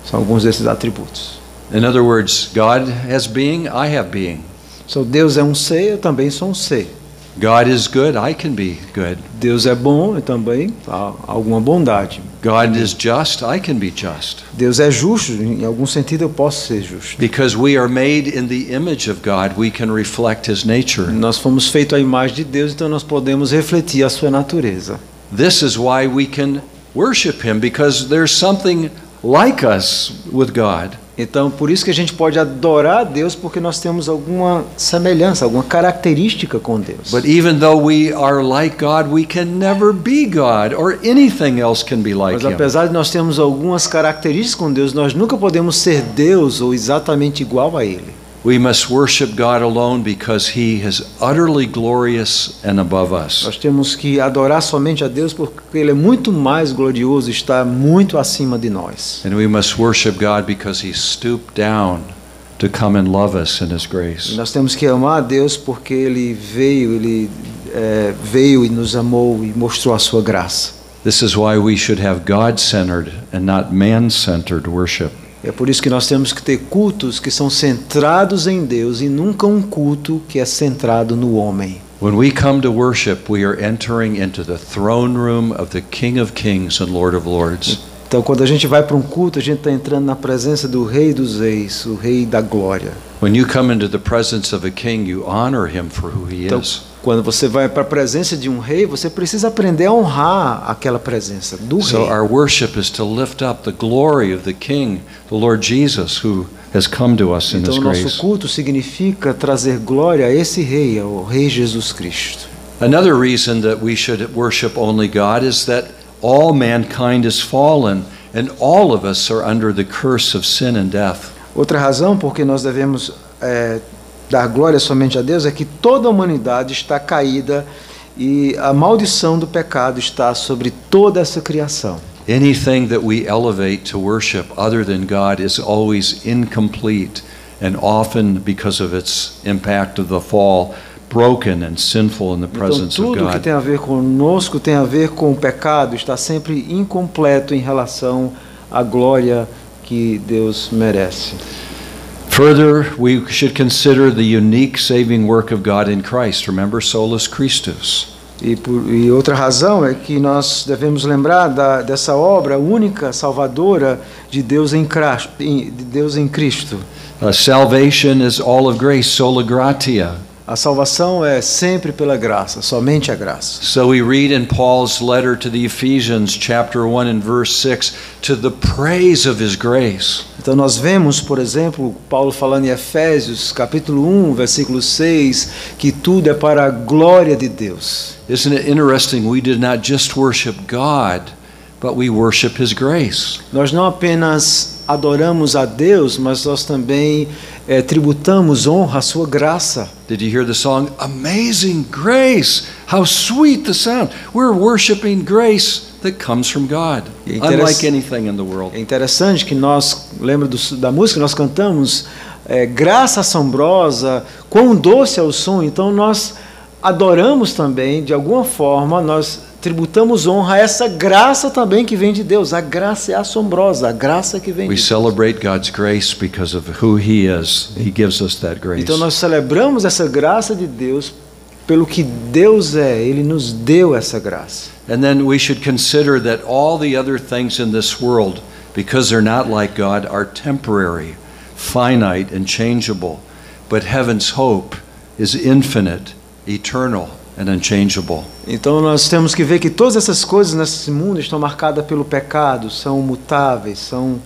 Speaker 2: são alguns desses atributos.
Speaker 1: In other words, God has being, I have being.
Speaker 2: So, Deus é um ser, eu também sou um ser.
Speaker 1: God is good, I can be good.
Speaker 2: Deus é bom, eu também há alguma bondade.
Speaker 1: God is just, I can be just.
Speaker 2: Deus é justo, em algum sentido eu posso ser justo.
Speaker 1: Because we are made in the image of God, we can reflect His nature.
Speaker 2: Nós fomos feitos à imagem de Deus, então nós podemos refletir a sua natureza.
Speaker 1: This is why we can worship Him, because there's something like us with God.
Speaker 2: Então, por isso que a gente pode adorar a Deus, porque nós temos alguma semelhança, alguma característica com Deus.
Speaker 1: But even though we are like God, we can never be God, or anything else can be like
Speaker 2: Mas
Speaker 1: Him.
Speaker 2: apesar de nós termos algumas características com Deus, nós nunca podemos ser Deus ou exatamente igual a Ele.
Speaker 1: We must worship God alone because He is utterly glorious and above us.
Speaker 2: Nós temos que adorar somente a Deus porque Ele é muito mais glorioso, está muito acima de nós.
Speaker 1: And we must worship God because He stooped down to come and love us in His
Speaker 2: E
Speaker 1: grace.
Speaker 2: nós temos que amar a Deus porque Ele veio e nos amou e mostrou a sua graça.
Speaker 1: This is why we should have God-centered and not man-centered worship.
Speaker 2: É por isso que nós temos que ter cultos que são centrados em Deus e nunca um culto que é centrado no homem.
Speaker 1: When we come to worship, we are entering into the throne room of the King of Kings and Lord of Lords.
Speaker 2: Então, quando a gente vai para um culto, a gente está entrando na presença do Rei dos Reis, o Rei da Glória.
Speaker 1: When you come into the presence of a king, you honor him for who he
Speaker 2: Então,
Speaker 1: is.
Speaker 2: quando você vai para a presença de um rei, você precisa aprender a honrar aquela presença do
Speaker 1: So
Speaker 2: rei.
Speaker 1: our worship is to lift up the glory of the King, the Lord Jesus, who has come to us in
Speaker 2: Então,
Speaker 1: His
Speaker 2: o nosso
Speaker 1: grace.
Speaker 2: culto significa trazer glória a esse rei, ao Rei Jesus Cristo.
Speaker 1: Another reason that we should worship only God is that all mankind is fallen, and all of us are under the curse of sin and death.
Speaker 2: Outra razão porque nós devemos dar glória somente a Deus é que toda a humanidade está caída e a maldição do pecado está sobre toda essa criação.
Speaker 1: Anything that we elevate to worship other than God is always incomplete, and often because of its impact of the fall, broken and sinful in the
Speaker 2: Então
Speaker 1: presence of
Speaker 2: tudo que
Speaker 1: God.
Speaker 2: tem a ver conosco tem a ver com o pecado, está sempre incompleto em relação à glória que Deus merece.
Speaker 1: Further, we should consider the unique saving work of God in Christ. Remember, solus Christus.
Speaker 2: E outra razão é que nós devemos lembrar dessa obra única, salvadora de Deus em Cristo.
Speaker 1: Salvation is all of grace, sola gratia.
Speaker 2: A salvação é sempre pela graça, somente a graça.
Speaker 1: So we read in Paul's letter to the Ephesians, chapter 1 and verse 6, to the praise of His grace.
Speaker 2: Então nós vemos, por exemplo, Paulo falando em Efésios, capítulo 1, versículo 6, que tudo é para a glória de Deus.
Speaker 1: Isn't it interesting? We did not just worship God, but we worship His grace.
Speaker 2: Nós não apenas adoramos a Deus, mas nós também tributamos honra à sua graça.
Speaker 1: Did you hear the song? Amazing grace! How sweet the sound! We're worshiping grace that comes from God, unlike anything in the world.
Speaker 2: É interessante que nós, lembra da música que nós cantamos, graça assombrosa, quão doce é o som. Então nós adoramos também, de alguma forma, nós tributamos honra a essa graça também que vem de Deus. A graça é assombrosa, a graça que vem de
Speaker 1: We
Speaker 2: Deus.
Speaker 1: celebrate God's grace because of who He is. He gives us that grace.
Speaker 2: Então nós celebramos essa graça de Deus pelo que Deus é. Ele nos deu essa graça.
Speaker 1: And then we should consider that all the other things in this world, because they're not like God, are temporary, finite, and changeable. But heaven's hope is infinite, eternal, and unchangeable.
Speaker 2: Então nós temos que ver que todas essas coisas nesse mundo estão marcadas pelo pecado, são mutáveis, são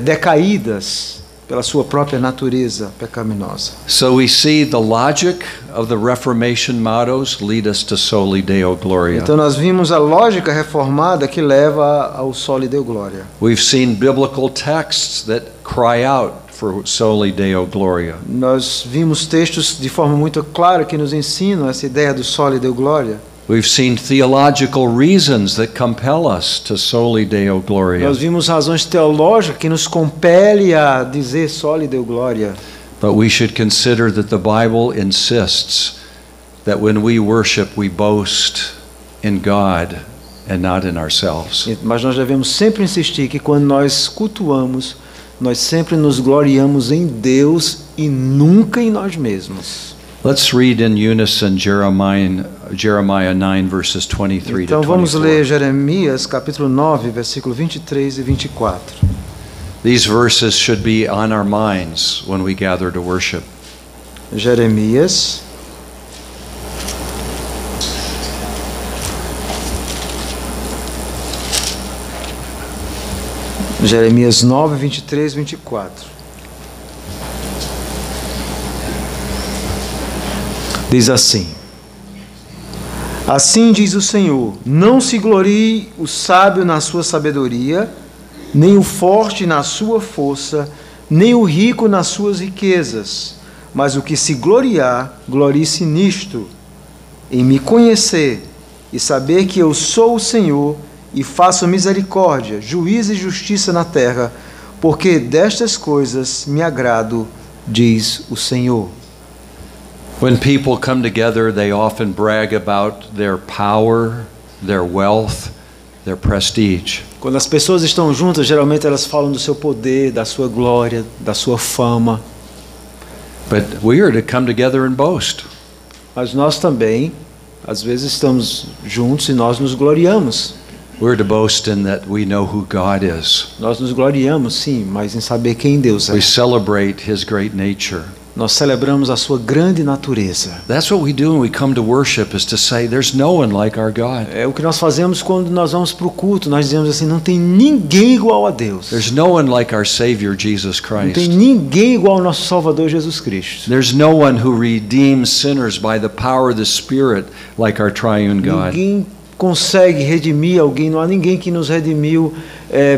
Speaker 2: decaídas pela sua própria natureza pecaminosa.
Speaker 1: So we see the logic of the Reformation mottos lead us to Soli Deo Gloria.
Speaker 2: Então nós vimos a lógica reformada que leva ao Soli Deo Gloria.
Speaker 1: We've seen biblical texts that cry out for Soli Deo Gloria.
Speaker 2: Nós vimos textos de forma muito clara que nos ensinam essa ideia do Soli Deo Gloria.
Speaker 1: We've seen theological reasons that compel us to soli Deo Gloria.
Speaker 2: Nós vimos razões teológicas que nos compelem a dizer soli Deo Gloria.
Speaker 1: But we should consider that the Bible insists that when we worship, we boast in God and not in ourselves.
Speaker 2: Mas nós devemos sempre insistir que quando nós cultuamos, nós sempre nos gloriamos em Deus e nunca em nós mesmos.
Speaker 1: Let's read in unison Jeremiah 9 verses 23
Speaker 2: Então
Speaker 1: to
Speaker 2: vamos
Speaker 1: 24.
Speaker 2: ler Jeremias capítulo 9, versículo 23 e 24.
Speaker 1: These verses should be on our minds when we gather to worship.
Speaker 2: Jeremias Jeremias 9, 23 e 24. Diz assim: Assim diz o Senhor: Não se glorie o sábio na sua sabedoria, nem o forte na sua força, nem o rico nas suas riquezas, mas o que se gloriar, glorie-se nisto, em me conhecer e saber que eu sou o Senhor e faço misericórdia, juízo e justiça na terra, porque destas coisas me agrado, diz o Senhor.
Speaker 1: When people come together, they often brag about their power, their wealth, their prestige.
Speaker 2: Quando as pessoas estão juntas, geralmente elas falam do seu poder, da sua glória, da sua fama.
Speaker 1: But we are to come together and boast.
Speaker 2: Mas nós também, às vezes, estamos juntos e nós nos gloriamos.
Speaker 1: We're to boast in that we know who God is.
Speaker 2: Nós nos gloriamos, sim, mas em saber quem Deus é.
Speaker 1: We celebrate His great nature.
Speaker 2: Nós celebramos a sua grande natureza.
Speaker 1: That's what we do when we come to worship, is to say there's no one like our God.
Speaker 2: É o que nós fazemos quando nós vamos para o culto. Nós dizemos assim: não tem ninguém igual a Deus.
Speaker 1: There's no one like our Savior Jesus
Speaker 2: Não tem
Speaker 1: Christ.
Speaker 2: ninguém igual ao nosso Salvador Jesus Cristo.
Speaker 1: There's no one who redeems sinners by the power of the Spirit like our triune God.
Speaker 2: Ninguém consegue redimir alguém. Não há ninguém que nos redimiu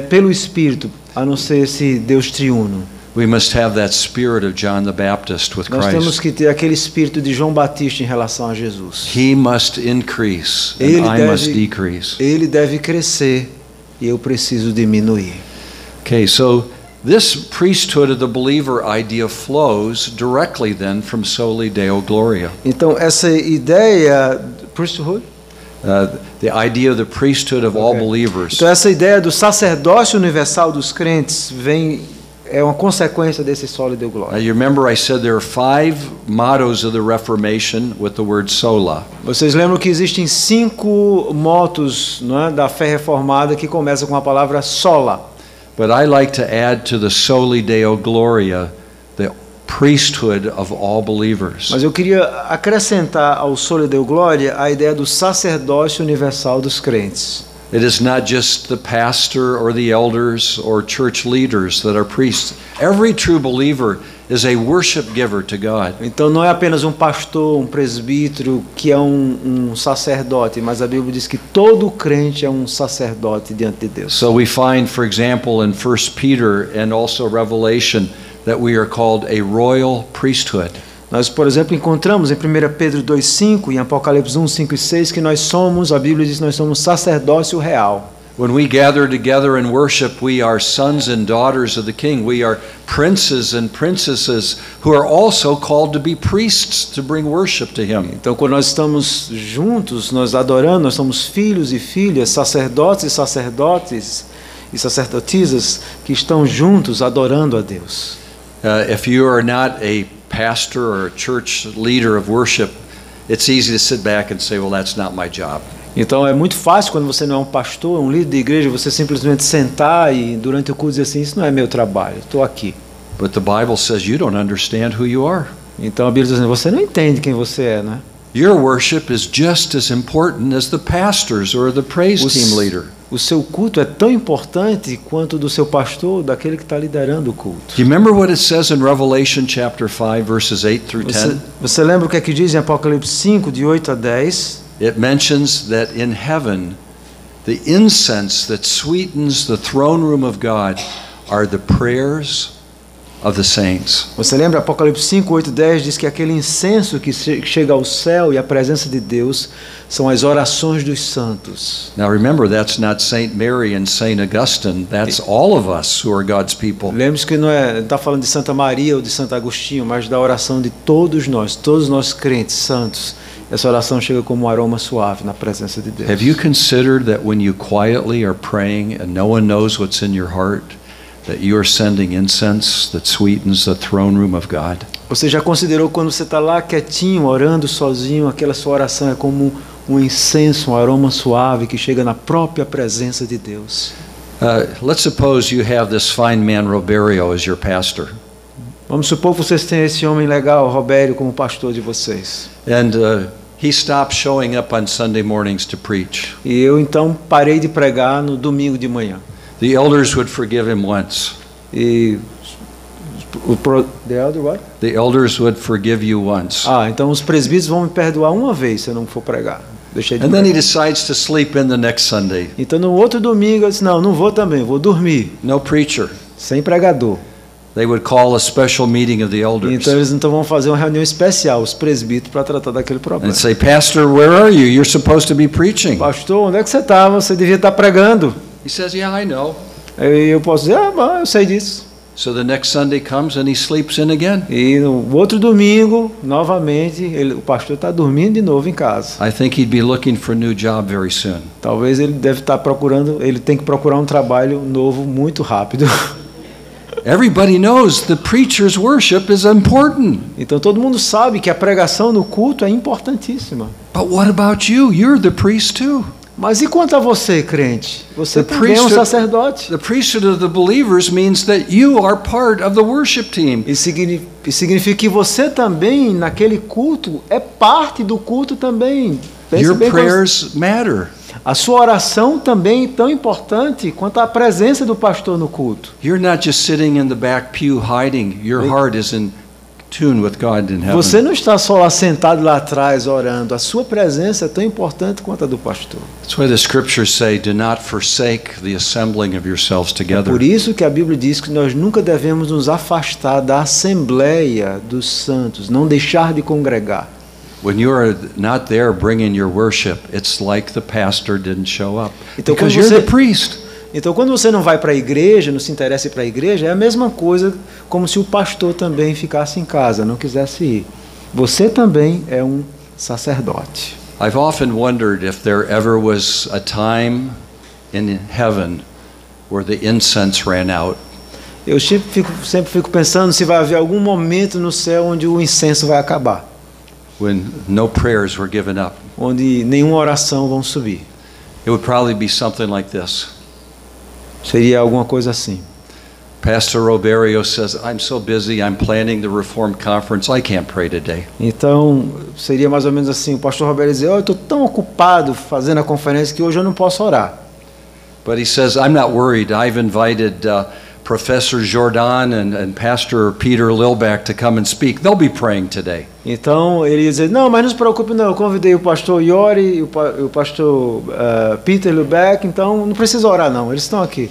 Speaker 2: pelo Espírito, a não ser esse Deus triuno.
Speaker 1: We must have that spirit of John the Baptist with
Speaker 2: Nós temos
Speaker 1: Christ.
Speaker 2: que ter aquele espírito de João Batista em relação a Jesus.
Speaker 1: He must increase and
Speaker 2: Ele
Speaker 1: I must
Speaker 2: deve-
Speaker 1: decrease.
Speaker 2: Ele deve crescer e eu preciso diminuir.
Speaker 1: Okay, so this priesthood of the believer idea flows directly then from soli Deo Gloria.
Speaker 2: Então essa ideia priesthood?
Speaker 1: The idea of the priesthood of all
Speaker 2: Okay.
Speaker 1: believers.
Speaker 2: Então essa ideia do sacerdócio universal dos crentes é uma consequência desse soli Deo Gloria.
Speaker 1: You remember I said there are 5 mottos of the Reformation with the word sola.
Speaker 2: Vocês lembram que existem 5 motos, não é, da fé reformada que começam com a palavra sola.
Speaker 1: But I like to add to the soli Deo Gloria the priesthood of all believers.
Speaker 2: Mas eu queria acrescentar ao soli Deo Gloria a ideia do sacerdócio universal dos crentes.
Speaker 1: It is not just the pastor or the elders or church leaders that are priests. Every true believer is a worship giver to God.
Speaker 2: Então não é apenas um pastor, um presbítero que é um sacerdote, mas a Bíblia diz que todo crente é um sacerdote diante de Deus.
Speaker 1: So we find, for example, in 1 Peter and also Revelation, that we are called a royal priesthood.
Speaker 2: Nós, por exemplo, encontramos em 1 Pedro 2,5 e em Apocalipse 1, 5 e 6 que nós somos, a Bíblia diz que nós somos sacerdócio real.
Speaker 1: When we gather together and worship, we are sons and daughters of the King. We are princes and princesses who are also called to be priests to bring worship to Him.
Speaker 2: Então, quando nós estamos juntos, nós adorando, nós somos filhos e filhas, sacerdotes e sacerdotisas que estão juntos adorando a Deus.
Speaker 1: If you are not a pastor or a church leader of worship, it's easy to sit back and say, well, that's not my job.
Speaker 2: Então é muito fácil quando você não é um pastor, um líder de igreja, você simplesmente sentar e durante o culto dizer assim, isso não é meu trabalho, estou aqui.
Speaker 1: But the Bible says you don't understand who you are.
Speaker 2: Então a Bíblia diz assim, você não entende quem você é, né?
Speaker 1: Your worship is just as important as the pastor's or the praise team leader.
Speaker 2: O seu culto é tão importante quanto o do seu pastor, daquele que está liderando o culto.
Speaker 1: Do you remember what it says in Revelation chapter 5 verses 8 through 10?
Speaker 2: Você lembra o que é que diz em Apocalipse 5, de 8 a 10?
Speaker 1: It mentions that in heaven, the incense that sweetens the throne room of God are the prayers of the saints.
Speaker 2: Você lembra Apocalipse 5, 8, 10 diz que aquele incenso que chega ao céu e a presença de Deus são as orações dos santos.
Speaker 1: Now remember, that's not Saint Mary and Saint Augustine. That's all of us who are God's people.
Speaker 2: Lembre-se que não está falando de Santa Maria ou de Santo Agostinho, mas da oração de todos nós crentes santos. Essa oração chega como um aroma suave na presença de Deus.
Speaker 1: Have you considered that when you quietly are praying and no one knows what's in your heart, that you are sending incense that sweetens the throne room of God?
Speaker 2: Você já considerou quando você está lá quietinho, orando sozinho, aquela sua oração é como um incenso, um aroma suave que chega na própria presença de Deus?
Speaker 1: Let's suppose you have this fine man Roberio as your pastor.
Speaker 2: Vamos supor que vocês têm esse homem legal, Robério, como pastor de vocês.
Speaker 1: And he stopped showing up on Sunday mornings to preach.
Speaker 2: E eu então parei de pregar no domingo de manhã.
Speaker 1: The elders would forgive him once.
Speaker 2: E the elder what?
Speaker 1: The elders would forgive you once.
Speaker 2: Então os presbíteros vão me perdoar uma vez se eu não for pregar. Deixei de
Speaker 1: And then he
Speaker 2: pregar.
Speaker 1: decides to sleep in the next Sunday.
Speaker 2: Então no outro domingo eu disse, não vou também, vou dormir,
Speaker 1: No preacher.
Speaker 2: sem pregador.
Speaker 1: They would call a special meeting of the elders.
Speaker 2: Então eles vão fazer uma reunião especial, os presbíteros, para tratar daquele
Speaker 1: And
Speaker 2: problema.
Speaker 1: say, Pastor, where are you? You're supposed to be preaching.
Speaker 2: Pastor, onde é que você estava? Você devia estar pregando.
Speaker 1: He says, yeah, I know.
Speaker 2: Aí eu posso dizer, bom, eu sei disso.
Speaker 1: So the next Sunday comes and he sleeps in again.
Speaker 2: E no outro domingo, novamente, o pastor está dormindo de novo em casa.
Speaker 1: I think he'd be looking for a new job very soon.
Speaker 2: Talvez ele deve estar procurando, ele tem que procurar um trabalho novo muito rápido.
Speaker 1: Everybody knows the preacher's worship is important.
Speaker 2: Então todo mundo sabe que a pregação no culto é importantíssima.
Speaker 1: But what about you? You're the priest too.
Speaker 2: Mas e quanto a você, crente? Você
Speaker 1: The
Speaker 2: também é um
Speaker 1: priesthood-
Speaker 2: sacerdote.
Speaker 1: The priesthood of the believers means that you are part of the worship team.
Speaker 2: E significa que você também, naquele culto, é parte do culto também. Pense
Speaker 1: Your
Speaker 2: bem
Speaker 1: prayers matter.
Speaker 2: a sua oração também é tão importante quanto a presença do pastor no culto.
Speaker 1: You're not just sitting in the back pew hiding. Your heart is in tune with God in heaven.
Speaker 2: Você não está só lá sentado lá atrás orando. A sua presença é tão importante quanto a do pastor.
Speaker 1: That's why the scriptures say, do not forsake the assembling of yourselves together.
Speaker 2: Por isso que a Bíblia diz que nós nunca devemos nos afastar da assembleia dos santos, não deixar de congregar.
Speaker 1: When you are not there bringing your worship, it's like the pastor didn't show up.
Speaker 2: Então,
Speaker 1: Because
Speaker 2: quando
Speaker 1: you're
Speaker 2: você-
Speaker 1: the priest.
Speaker 2: Então, quando você não vai para a igreja, não se interessa em ir para a igreja, é a mesma coisa como se o pastor também ficasse em casa, não quisesse ir. Você também é um sacerdote.
Speaker 1: I've often wondered if there ever was a time in heaven where the incense ran out.
Speaker 2: Eu sempre fico pensando se vai haver algum momento no céu onde o incenso vai acabar,
Speaker 1: When no prayers were given up.
Speaker 2: onde nenhuma oração vão subir.
Speaker 1: It would probably be something like this.
Speaker 2: Seria alguma coisa assim.
Speaker 1: Pastor Roberio says, I'm so busy, I'm planning the Reformed Conference, I can't pray today.
Speaker 2: Então, seria mais ou menos assim, o pastor Roberto dizer, eu estou tão ocupado fazendo a conferência que hoje eu não posso orar.
Speaker 1: But he says, I'm not worried. I've invited Professor Jordan and Pastor Peter Lilback to come and speak. They'll be praying today.
Speaker 2: Então, ele ia dizer, não, mas não se preocupe não, eu convidei o pastor Iori e o pastor Peter Lubeck, então não precisa orar não, eles estão aqui.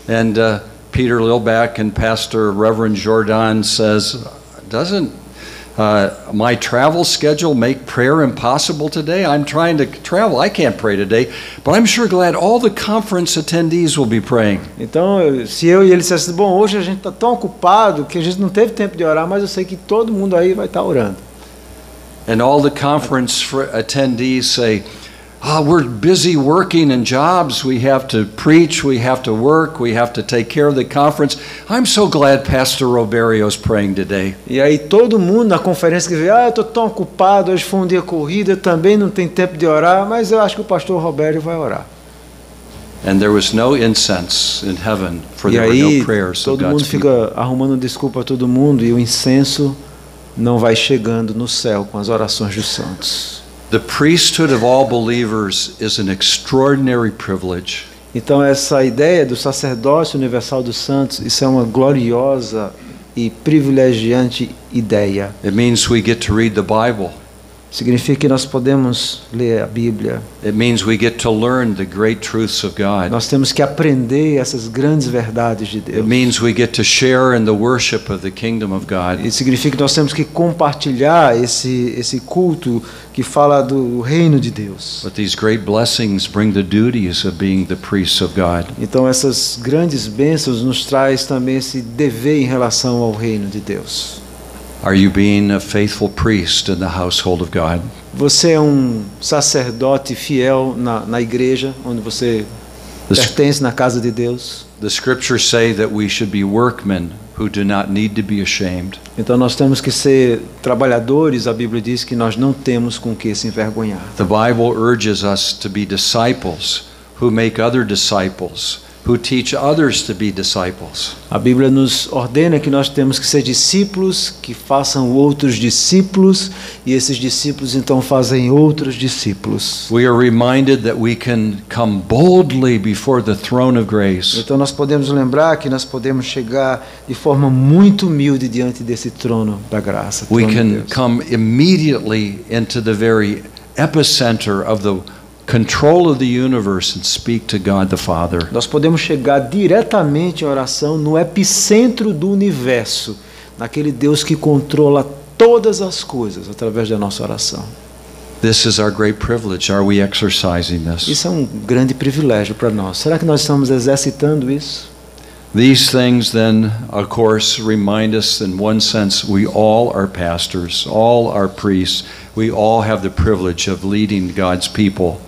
Speaker 1: And Peter Lilback and Pastor Reverend Jordan says, doesn't my travel schedule make prayer impossible today? I'm trying to travel. I can't pray today, but I'm sure glad all the conference attendees will be praying.
Speaker 2: Então, se eu e ele dissesse, bom, hoje a gente está tão ocupado que a gente não teve tempo de orar, mas eu sei que todo mundo aí vai estar orando.
Speaker 1: And all the conference attendees say, we're busy working in jobs. We have to preach. We have to work. We have to take care of the conference. I'm so glad Pastor Roberio is praying today.
Speaker 2: E aí todo mundo na conferência que vê, eu estou tão ocupado, hoje foi um dia corrido, eu também não tenho tempo de orar, mas eu acho que o pastor Roberto vai orar.
Speaker 1: And there was no incense in heaven, for
Speaker 2: E
Speaker 1: there were
Speaker 2: aí
Speaker 1: no prayers of
Speaker 2: todo mundo
Speaker 1: God's people.
Speaker 2: fica arrumando desculpa a todo mundo e o incenso não vai chegando no céu com as orações dos santos.
Speaker 1: The priesthood of all believers is an extraordinary privilege.
Speaker 2: Então essa ideia do sacerdócio universal dos santos, isso é uma gloriosa e privilegiante ideia.
Speaker 1: It means we get to read the Bible.
Speaker 2: Significa que nós podemos ler a Bíblia.
Speaker 1: It means we get to learn the great truths of God.
Speaker 2: Nós temos que aprender essas grandes verdades de
Speaker 1: It
Speaker 2: Deus.
Speaker 1: means we get to share in the worship of the kingdom of God.
Speaker 2: Isso significa que nós temos que compartilhar esse culto que fala do reino de Deus.
Speaker 1: But these great blessings bring the duties of being the priests of God.
Speaker 2: Então essas grandes bênçãos nos traz também esse dever em relação ao reino de Deus.
Speaker 1: Are you being a faithful priest in the household of God?
Speaker 2: Você é um sacerdote fiel na igreja, onde você pertence na casa de Deus.
Speaker 1: The scriptures say that we should be workmen who do not need to be ashamed.
Speaker 2: Então nós temos que ser trabalhadores, a Bíblia diz que nós não temos com que se envergonhar.
Speaker 1: The Bible urges us to be disciples who make other disciples, who teach others to be disciples.
Speaker 2: A Bíblia nos ordena que nós temos que ser discípulos, que façam outros discípulos, e esses discípulos então fazem outros discípulos.
Speaker 1: We are reminded that we can come boldly before the throne of grace.
Speaker 2: Então nós podemos lembrar que nós podemos chegar de forma muito humilde diante desse trono da graça.
Speaker 1: We
Speaker 2: trono de
Speaker 1: can
Speaker 2: Deus.
Speaker 1: come immediately into the very epicenter of the control of the universe and speak to God the Father.
Speaker 2: Nós podemos chegar diretamente em oração no epicentro do universo, naquele Deus que controla todas as coisas através da nossa oração.
Speaker 1: This is our great privilege. Are we exercising this?
Speaker 2: Isso é um grande privilégio para nós. Será que nós estamos exercitando isso?
Speaker 1: These things then, of course, remind us in one sense we all are pastors, all are priests. We all have the privilege of leading God's people.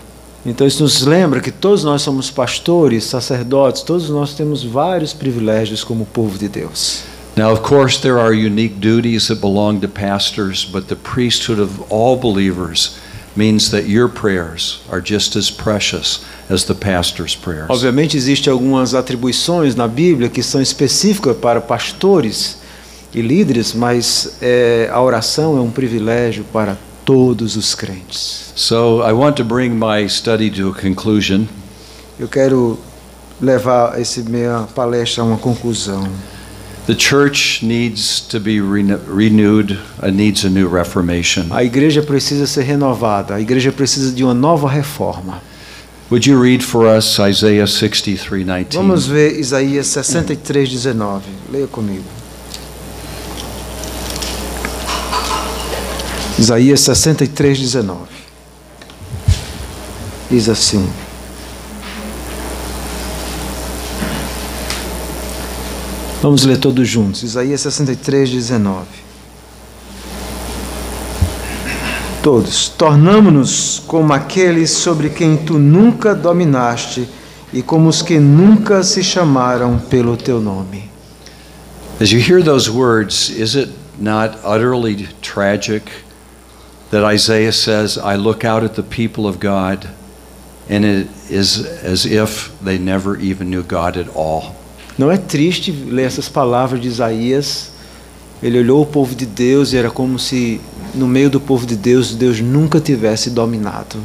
Speaker 2: Então isso nos lembra que todos nós somos pastores, sacerdotes, todos nós temos vários privilégios como povo de Deus.
Speaker 1: Now, of course, there are unique duties that belong to pastors, but the priesthood of all believers means that your prayers are just as precious as the pastor's prayers.
Speaker 2: Obviamente existem algumas atribuições na Bíblia que são específicas para pastores e líderes, mas a oração é um privilégio para todos os crentes.
Speaker 1: So I want to bring my study to a conclusion.
Speaker 2: Eu quero levar minha palestra a uma conclusão.
Speaker 1: The church needs to be renewed and needs a new reformation.
Speaker 2: A igreja precisa ser renovada, a igreja precisa de uma nova reforma.
Speaker 1: Would you read for us Isaiah 63:19?
Speaker 2: Vamos ver Isaías 63:19. Leia comigo. Isaías 63:19. Diz assim: Vamos ler todos juntos. Isaías 63:19. Todos. Tornamo-nos como aqueles sobre quem tu nunca dominaste e como os que nunca se chamaram pelo teu nome.
Speaker 1: As you hear those words, is it not utterly tragic that Isaiah says, I look out at the people of God, and it is as if they never even knew God at all?
Speaker 2: Não é triste ler essas palavras de Isaías? Ele olhou o povo de Deus e era como se no meio do povo de Deus, Deus nunca tivesse dominado.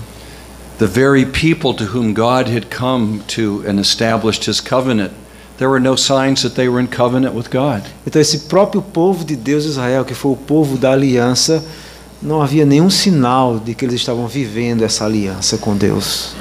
Speaker 1: The very people to whom God had come to and established his covenant, there were no signs that they were in covenant with God.
Speaker 2: Então esse próprio povo de Deus, Israel, que foi o povo da aliança, não havia nenhum sinal de que eles estavam vivendo essa aliança com Deus.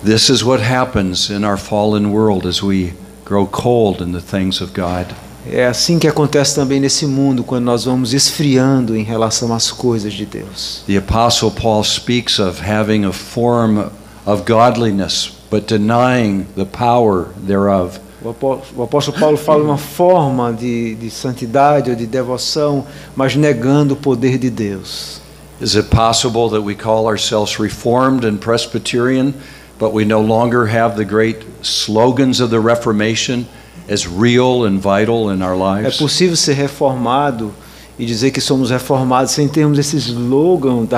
Speaker 1: This is what happens in our fallen world as we grow cold in the things of God.
Speaker 2: É assim que acontece também nesse mundo, quando nós vamos esfriando em relação às coisas de Deus.
Speaker 1: The Apostle Paul speaks of having a form of godliness, but denying the power thereof.
Speaker 2: O apóstolo Paulo fala uma forma de santidade ou de devoção, mas negando o poder de Deus.
Speaker 1: Is it possible that we call ourselves Reformed and Presbyterian, but we no longer have the great slogans of the Reformation as real and vital in our
Speaker 2: É
Speaker 1: lives?
Speaker 2: possível ser reformado e dizer que somos reformados sem termos esses slogans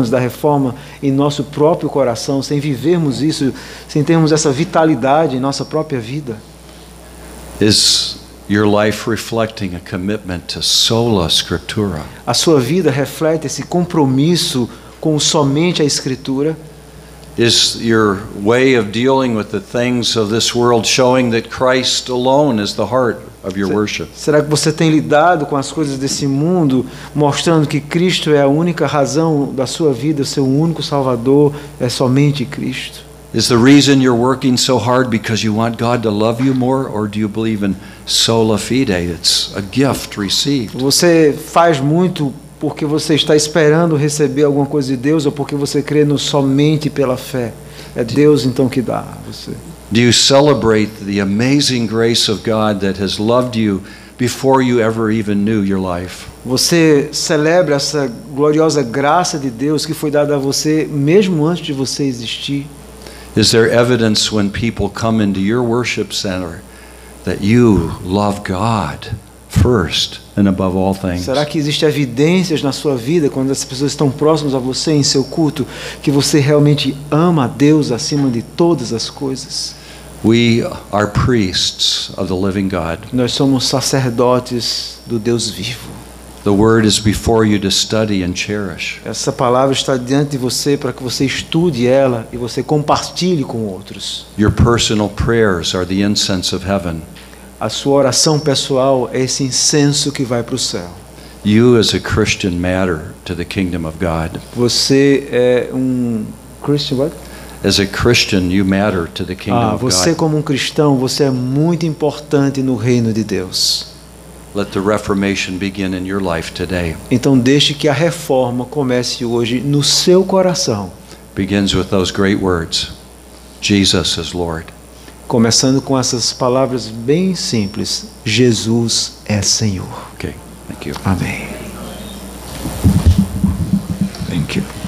Speaker 2: da reforma em nosso próprio coração, sem vivermos isso, sem termos essa vitalidade em nossa própria vida?
Speaker 1: Is your life reflecting a commitment to sola scriptura?
Speaker 2: A sua vida reflete esse compromisso com somente a Escritura?
Speaker 1: Is your way of dealing with the things of this world showing that Christ alone is the heart of your worship?
Speaker 2: Será que você tem lidado com as coisas desse mundo, mostrando que Cristo é a única razão da sua vida, o seu único Salvador é somente Cristo?
Speaker 1: Is the reason you're working so hard because you want God to love you more, or do you believe in sola fide? It's a gift received.
Speaker 2: Você faz muito porque você está esperando receber alguma coisa de Deus ou porque você crê no somente pela fé? É Deus então que dá a você.
Speaker 1: Do you celebrate the amazing grace of God that has loved you before you ever even knew your life?
Speaker 2: Você celebra essa gloriosa graça de Deus que foi dada a você mesmo antes de você existir?
Speaker 1: Is there evidence when people come into your worship center that you love God first and above all things?
Speaker 2: Será que existem evidências na sua vida, quando as pessoas estão próximas a você em seu culto, que você realmente ama a Deus acima de todas as coisas?
Speaker 1: We are priests of the living God.
Speaker 2: Nós somos sacerdotes do Deus vivo.
Speaker 1: The word is before you to study and cherish.
Speaker 2: Essa palavra está diante de você para que você estude ela e você compartilhe com outros.
Speaker 1: Your personal prayers are the incense of heaven.
Speaker 2: A sua oração pessoal é esse incenso que vai para o céu.
Speaker 1: You as a Christian matter to the kingdom of God.
Speaker 2: Você é um Christian, what?
Speaker 1: As a Christian, you matter to the kingdom of
Speaker 2: Você
Speaker 1: God.
Speaker 2: como um cristão, você é muito importante no reino de Deus.
Speaker 1: Let the Reformation begin in your life today.
Speaker 2: Então deixe que a reforma comece hoje no seu coração.
Speaker 1: Begins with those great words. Jesus is Lord.
Speaker 2: Começando com essas palavras bem simples. Jesus é Senhor.
Speaker 1: Okay, thank you.
Speaker 2: Amém. Thank you.